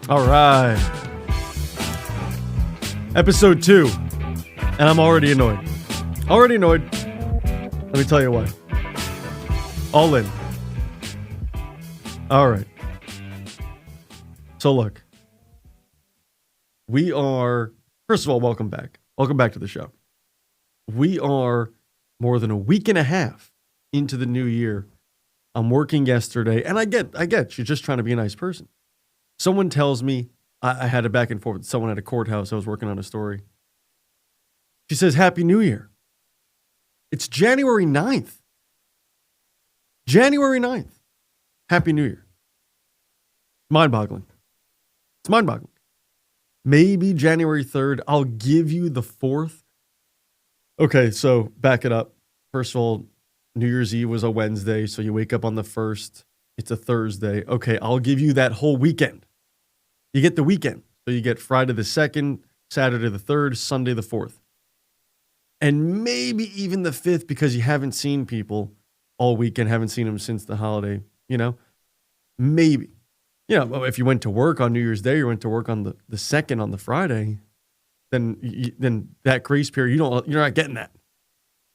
All right. Episode 2. And I'm already annoyed. Let me tell you why. All in. All right. So look. We are, first of all, welcome back. Welcome back to the show. We are more than a week and a half into the new year. I'm working yesterday, and I get, she's just trying to be a nice person. Someone tells me, I had a back and forth with someone at a courthouse. I was working on a story. She says, Happy New Year. It's January 9th. January 9th. Happy New Year. Mind-boggling. It's mind-boggling. Maybe January 3rd. I'll give you the 4th. Okay, so back it up. First of all, New Year's Eve was a Wednesday, so you wake up on the 1st. It's a Thursday. Okay, I'll give you that whole weekend. You get the weekend. So you get Friday the 2nd, Saturday the 3rd, Sunday the 4th. And maybe even the 5th because you haven't seen people all weekend, haven't seen them since the holiday, Maybe. If you went to work on New Year's Day, you went to work on the 2nd on the Friday, then that grace period, you're not getting that.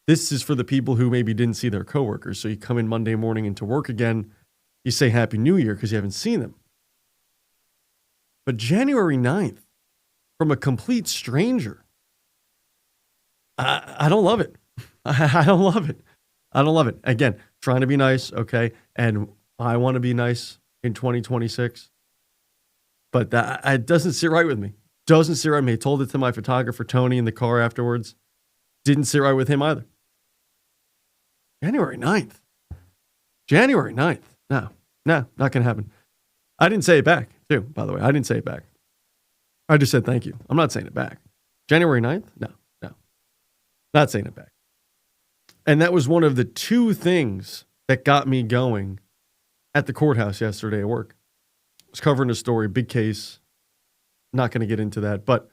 This is for the people who maybe didn't see their coworkers. So you come in Monday morning into work again, you say Happy New Year because you haven't seen them. But January 9th, from a complete stranger, I don't love it. I don't love it. Again, trying to be nice, okay? And I want to be nice in 2026. But it doesn't sit right with me. I told it to my photographer, Tony, in the car afterwards. Didn't sit right with him either. January 9th. No, not going to happen. I didn't say it back, too, by the way. I didn't say it back. I just said thank you. I'm not saying it back. January 9th? No. Not saying it back. And that was one of the 2 things that got me going at the courthouse yesterday at work. I was covering a story, big case. Not going to get into that, but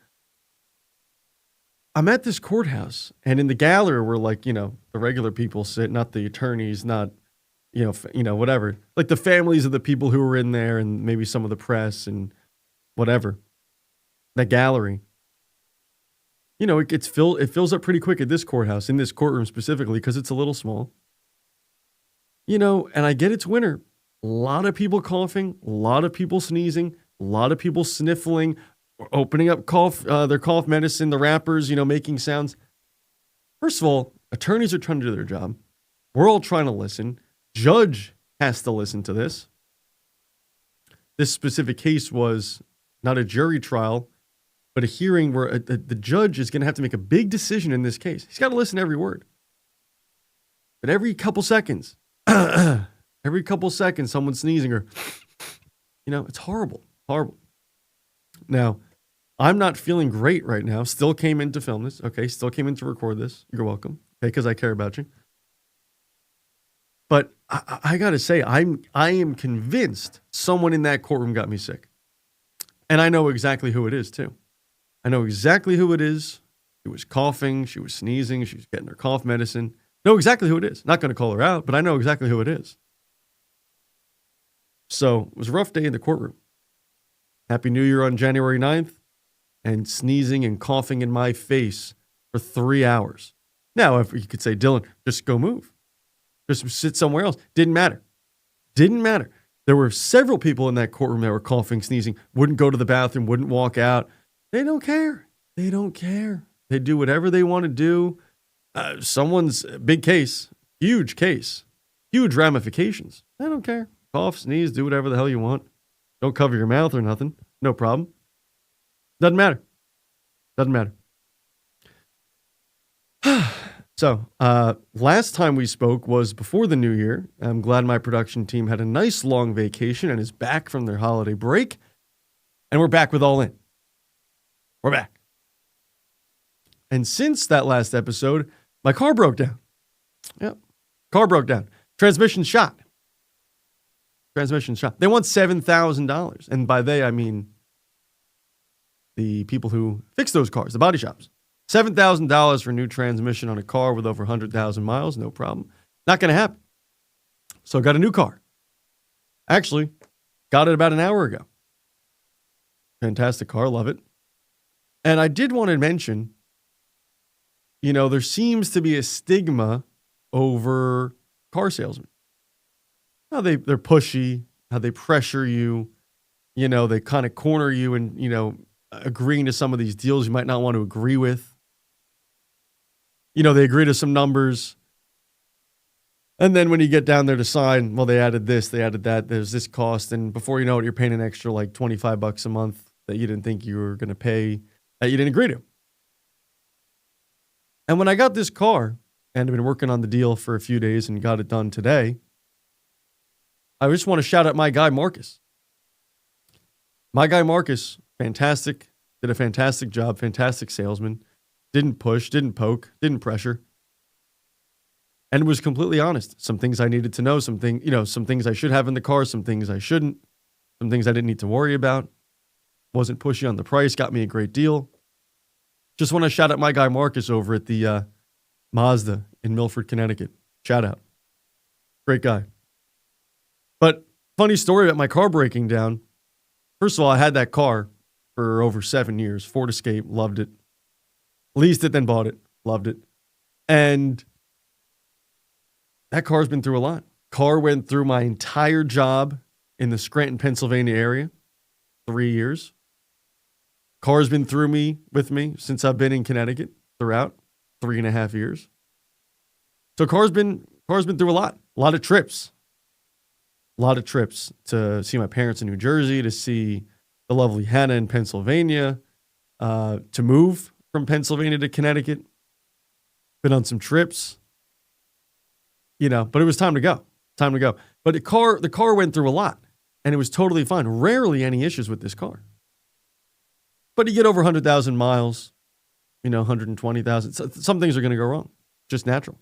I'm at this courthouse, and in the gallery where, the regular people sit, not the attorneys, not, whatever. Like the families of the people who were in there and maybe some of the press and whatever. That gallery. It fills up pretty quick at this courthouse, in this courtroom specifically, because it's a little small. And I get it's winter. A lot of people coughing, a lot of people sneezing, a lot of people sniffling, opening up their cough medicine, the wrappers, making sounds. First of all, attorneys are trying to do their job. We're all trying to listen. Judge has to listen to this. This specific case was not a jury trial, but a hearing where the judge is going to have to make a big decision in this case. He's got to listen to every word. But every couple seconds, someone's sneezing or, it's horrible. Now, I'm not feeling great right now. Still came in to film this. Okay, still came in to record this. You're welcome. Okay, because I care about you. But I got to say, I am convinced someone in that courtroom got me sick. And I know exactly who it is, too. I know exactly who it is. She was coughing. She was sneezing. She was getting her cough medicine. Know exactly who it is. Not going to call her out, but I know exactly who it is. So it was a rough day in the courtroom. Happy New Year on January 9th. And sneezing and coughing in my face for 3 hours. Now, if you could say, Dylan, just go move. Just sit somewhere else. Didn't matter. There were several people in that courtroom that were coughing, sneezing, wouldn't go to the bathroom, wouldn't walk out. They don't care. They do whatever they want to do. Someone's big case, huge ramifications. They don't care. Cough, sneeze, do whatever the hell you want. Don't cover your mouth or nothing. No problem. Doesn't matter. So, last time we spoke was before the new year. I'm glad my production team had a nice long vacation and is back from their holiday break. And we're back with All In. We're back. And since that last episode, my car broke down. Yep. Car broke down. Transmission shot. They want $7,000. And by they, I mean the people who fix those cars, the body shops. $7,000 for new transmission on a car with over 100,000 miles, no problem. Not going to happen. So I got a new car. Actually, got it about an hour ago. Fantastic car. Love it. And I did want to mention, there seems to be a stigma over car salesmen. How they're pushy, how they pressure you, they kind of corner you and, agreeing to some of these deals you might not want to agree with. They agree to some numbers. And then when you get down there to sign, well, they added this, they added that, there's this cost. And before you know it, you're paying an extra like $25 a month that you didn't think you were going to pay, that you didn't agree to. And when I got this car, and I've been working on the deal for a few days and got it done today, I just want to shout out my guy, Marcus. My guy, Marcus, fantastic, did a fantastic job, fantastic salesman, didn't push, didn't poke, didn't pressure, and was completely honest. Some things I needed to know, some things I should have in the car, some things I shouldn't, some things I didn't need to worry about. Wasn't pushy on the price, got me a great deal. Just want to shout out my guy, Marcus, over at the Mazda in Milford, Connecticut. Shout out. Great guy. But funny story about my car breaking down. First of all, I had that car for over 7 years. Ford Escape, loved it. Leased it, then bought it. Loved it. And that car's been through a lot. Car went through my entire job in the Scranton, Pennsylvania area. 3 years. Car's been with me since I've been in Connecticut throughout 3.5 years. So car's been through a lot of trips. A lot of trips to see my parents in New Jersey, to see the lovely Hannah in Pennsylvania, to move from Pennsylvania to Connecticut. Been on some trips, but it was time to go. But the car went through a lot, and it was totally fine. Rarely any issues with this car. But you get over 100,000 miles, 120,000. Some things are going to go wrong. Just natural.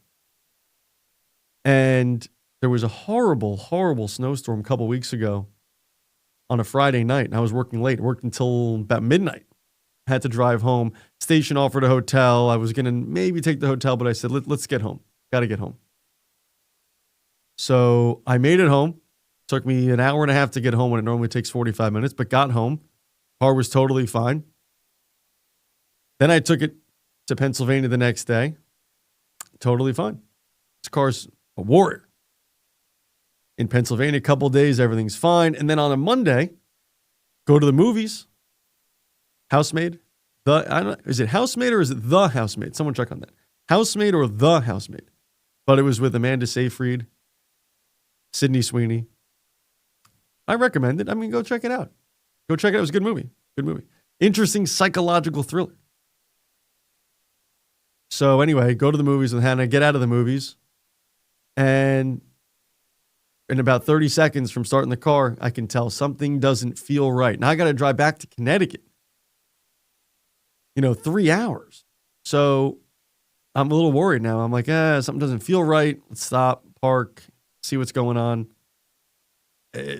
And there was a horrible, horrible snowstorm a couple weeks ago on a Friday night, and I was working late. Worked until about midnight. Had to drive home. Station offered a hotel. I was going to maybe take the hotel, but I said, let's get home. Got to get home. So I made it home. Took me an hour and a half to get home when it normally takes 45 minutes, but got home. Car was totally fine. Then I took it to Pennsylvania the next day. Totally fine. This car's a warrior. In Pennsylvania, a couple days, everything's fine. And then on a Monday, go to the movies. Housemaid. Is it Housemaid or is it The Housemaid? Someone check on that. Housemaid or The Housemaid? But it was with Amanda Seyfried, Sydney Sweeney. I recommend it. Go check it out. Go check it out. It was a good movie. Good movie. Interesting psychological thriller. So anyway, go to the movies with Hannah, get out of the movies, and in about 30 seconds from starting the car, I can tell something doesn't feel right. Now I got to drive back to Connecticut. 3 hours. So I'm a little worried now. I'm like, something doesn't feel right. Let's stop, park, see what's going on.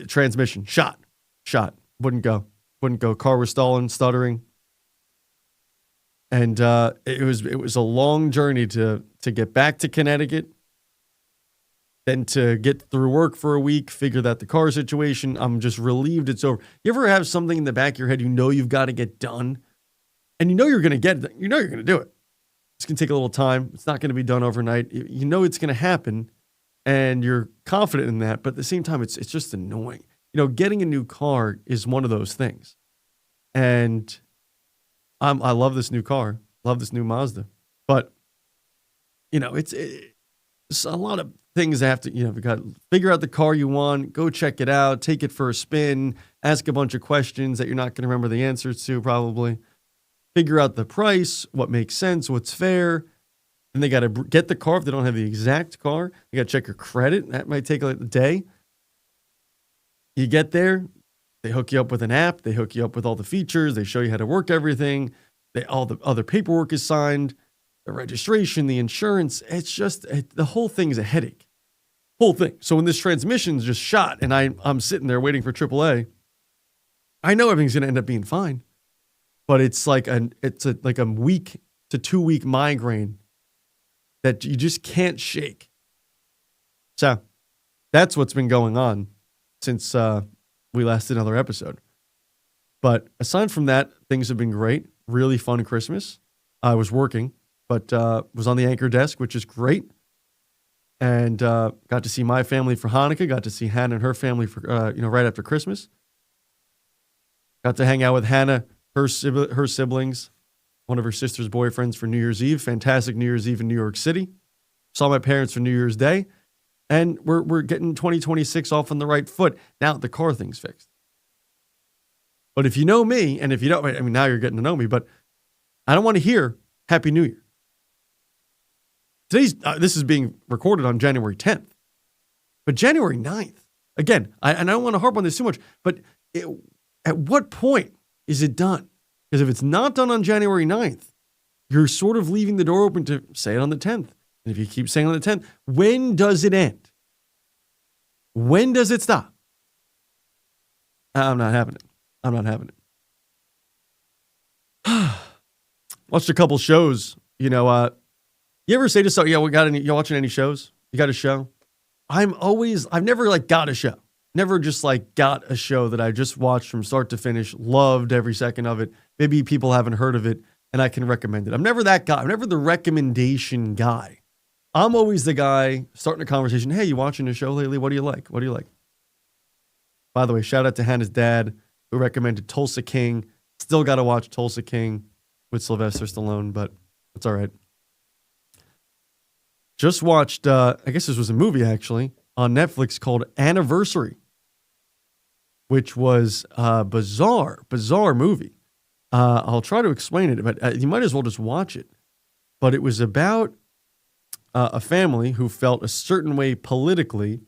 Transmission, shot. Wouldn't go. Car was stalling, stuttering. And it was a long journey to get back to Connecticut, then to get through work for a week, figure out the car situation. I'm just relieved it's over. You ever have something in the back of your head you've got to get done, and you're going to get it. You're going to do it. It's going to take a little time. It's not going to be done overnight. It's going to happen, and you're confident in that. But at the same time, it's just annoying. Getting a new car is one of those things, and I love this new car, love this new Mazda, but it's a lot of things that have to, you got to figure out the car you want, go check it out, take it for a spin, ask a bunch of questions that you're not going to remember the answers to probably, figure out the price, what makes sense, what's fair. Then they got to get the car if they don't have the exact car. You got to check your credit. That might take like a day. You get there, they hook you up with an app. They hook you up with all the features. They show you how to work everything. All the other paperwork is signed, the registration, the insurance. It's just, the whole thing is a headache. Whole thing. So when this transmission's just shot and I'm sitting there waiting for AAA, I know everything's going to end up being fine. But it's like a week to 2 week migraine that you just can't shake. So that's what's been going on since we last did another episode. But aside from that, things have been great. Really fun Christmas. I was working, but was on the anchor desk, which is great. And got to see my family for Hanukkah. Got to see Hannah and her family for right after Christmas. Got to hang out with Hannah, her siblings, one of her sister's boyfriends for New Year's Eve. Fantastic New Year's Eve in New York City. Saw my parents for New Year's Day. And we're getting 2026 off on the right foot. Now the car thing's fixed. But if you know me, and if you don't, I mean, now you're getting to know me, but I don't want to hear Happy New Year. This is being recorded on January 10th. But January 9th, again, I don't want to harp on this too much, but at what point is it done? Because if it's not done on January 9th, you're sort of leaving the door open to say it on the 10th. And if you keep saying on the 10th, when does it end? When does it stop? I'm not having it. I'm not having it. Watched a couple shows. You ever say to someone, you watching any shows? You got a show? I've never got a show. Never just got a show that I just watched from start to finish, loved every second of it. Maybe people haven't heard of it and I can recommend it. I'm never that guy. I'm never the recommendation guy. I'm always the guy starting a conversation. Hey, you watching a show lately? What do you like? What do you like? By the way, shout out to Hannah's dad who recommended Tulsa King. Still got to watch Tulsa King with Sylvester Stallone, but it's all right. Just watched, I guess this was a movie actually, on Netflix called Anniversary, which was a bizarre movie. I'll try to explain it, but you might as well just watch it. But it was about a family who felt a certain way politically,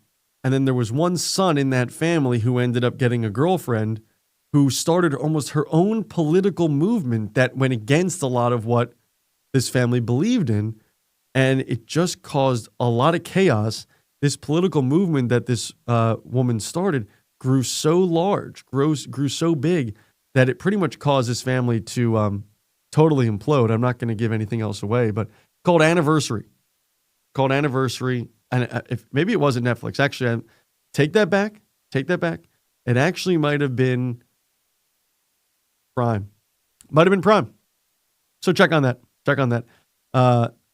and then there was one son in that family who ended up getting a girlfriend who started almost her own political movement that went against a lot of what this family believed in. And it just caused a lot of chaos. This political movement that this woman started grew so large, grew so big that it pretty much caused this family to totally implode. I'm not going to give anything else away, but called Anniversary. And if maybe it wasn't Netflix. Actually, take that back. It actually might have been Prime. Might have been Prime. So check on that.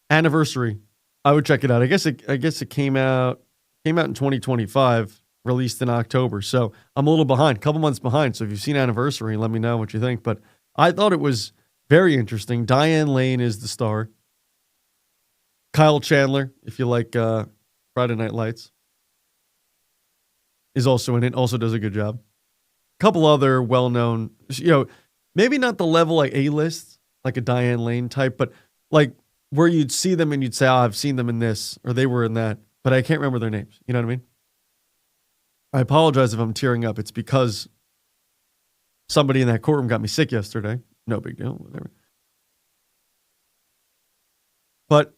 Anniversary. I would check it out. I guess it came out in 2025, released in October. So I'm a little behind, a couple months behind. So if you've seen Anniversary, let me know what you think. But I thought it was very interesting. Diane Lane is the star. Kyle Chandler, if you like Friday Night Lights, is also in it. Also does a good job. A couple other well-known, maybe not the level like A-list, like a Diane Lane type, but like where you'd see them and you'd say, I've seen them in this, or they were in that, but I can't remember their names. You know what I mean? I apologize if I'm tearing up. It's because somebody in that courtroom got me sick yesterday. No big deal, whatever. But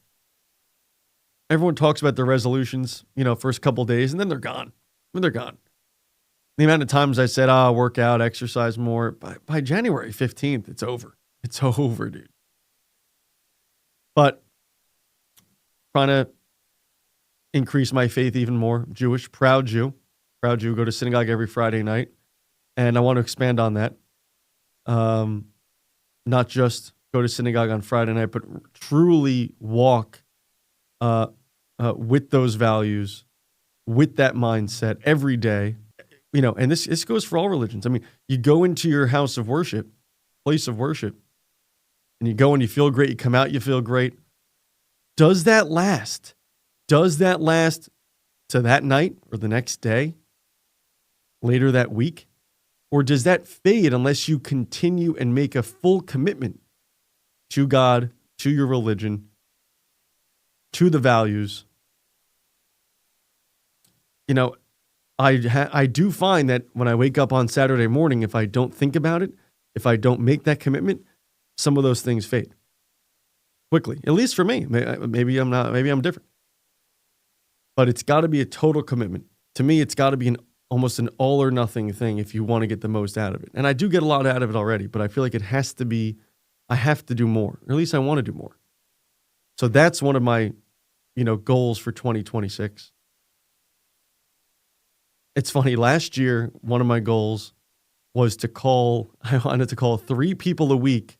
everyone talks about their resolutions, first couple days, and then they're gone. The amount of times I said, work out, exercise more, by January 15th, it's over. It's over, dude. But trying to increase my faith even more. Jewish, proud Jew, go to synagogue every Friday night. And I want to expand on that. Not just go to synagogue on Friday night, but truly walk with those values, with that mindset every day. And this goes for all religions. I mean, you go into your house of worship, place of worship, and you go and you feel great. You come out, you feel great. Does that last? Does that last to that night or the next day? Later that week? Or does that fade unless you continue and make a full commitment to God, to your religion, to the values? I do find that when I wake up on Saturday morning, if I don't think about it, if I don't make that commitment, some of those things fade quickly. At least for me. Maybe I'm not. Maybe I'm different. But it's got to be a total commitment. To me, it's got to be almost an all or nothing thing if you want to get the most out of it. And I do get a lot out of it already, but I feel like it has to be. I have to do more, or at least I want to do more. So that's one of my, goals for 2026. It's funny. Last year, one of my goals was I wanted to call 3 people a week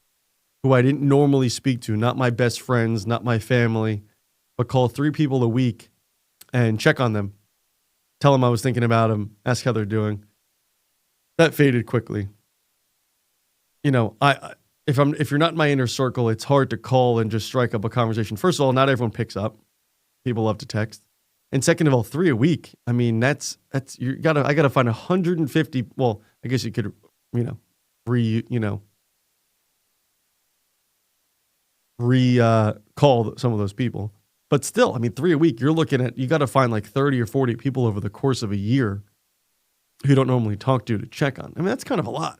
who I didn't normally speak to, not my best friends, not my family, but call 3 people a week and check on them. Tell them I was thinking about them, ask how they're doing. That faded quickly. You know, if you're not in my inner circle, it's hard to call and just strike up a conversation. First of all, not everyone picks up. People love to text. And second of all, 3 a week. I mean, I gotta find 150. Well, I guess you could, call some of those people. But still, I mean, 3 a week, you got to find like 30 or 40 people over the course of a year who you don't normally talk to check on. I mean, that's kind of a lot.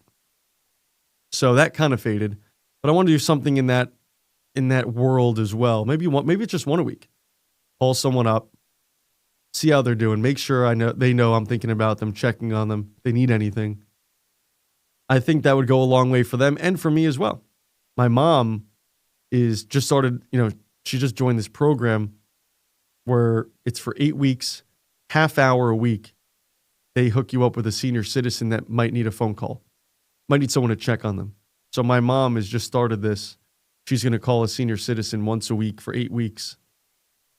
So that kind of faded. But I want to do something in that world as well. Maybe it's just 1 a week. Call someone up, see how they're doing, make sure they know I'm thinking about them, checking on them, if they need anything. I think that would go a long way for them and for me as well. My mom she just joined this program where it's for 8 weeks, half hour a week. They hook you up with a senior citizen that might need a phone call, might need someone to check on them. So my mom has just started this. She's going to call a senior citizen once a week for 8 weeks,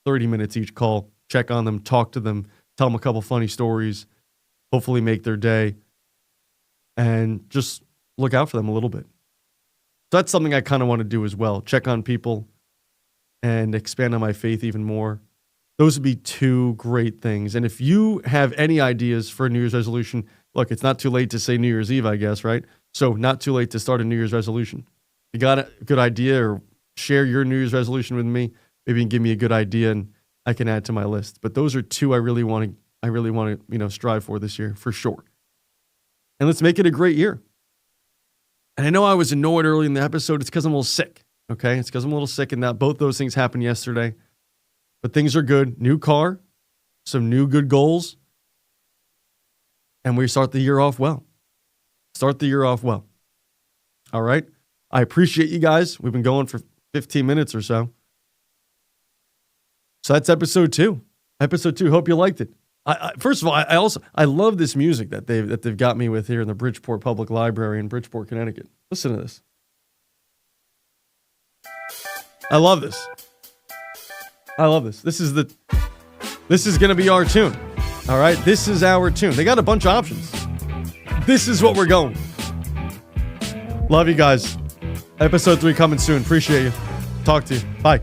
30 minutes each call, check on them, talk to them, tell them a couple funny stories, hopefully make their day, and just look out for them a little bit. So that's something I kind of want to do as well. Check on people and expand on my faith even more. Those would be 2 great things. And if you have any ideas for a New Year's resolution, look, it's not too late to say New Year's Eve, I guess, right? So not too late to start a New Year's resolution. If you got a good idea or share your New Year's resolution with me, maybe you can give me a good idea and I can add to my list. But those are 2 I really want to strive for this year, for sure. And let's make it a great year. And I know I was annoyed early in the episode. It's because I'm a little sick, okay? It's because I'm a little sick, and both those things happened yesterday. But things are good. New car, some new good goals, and we start the year off well. All right? I appreciate you guys. We've been going for 15 minutes or so. So that's episode 2. Hope you liked it. First of all, I love this music that they've got me with here in the Bridgeport Public Library in Bridgeport, Connecticut. Listen to this. I love this. This is going to be our tune. All right, this is our tune. They got a bunch of options. This is what we're going. Love you guys. Episode 3 coming soon. Appreciate you. Talk to you. Bye.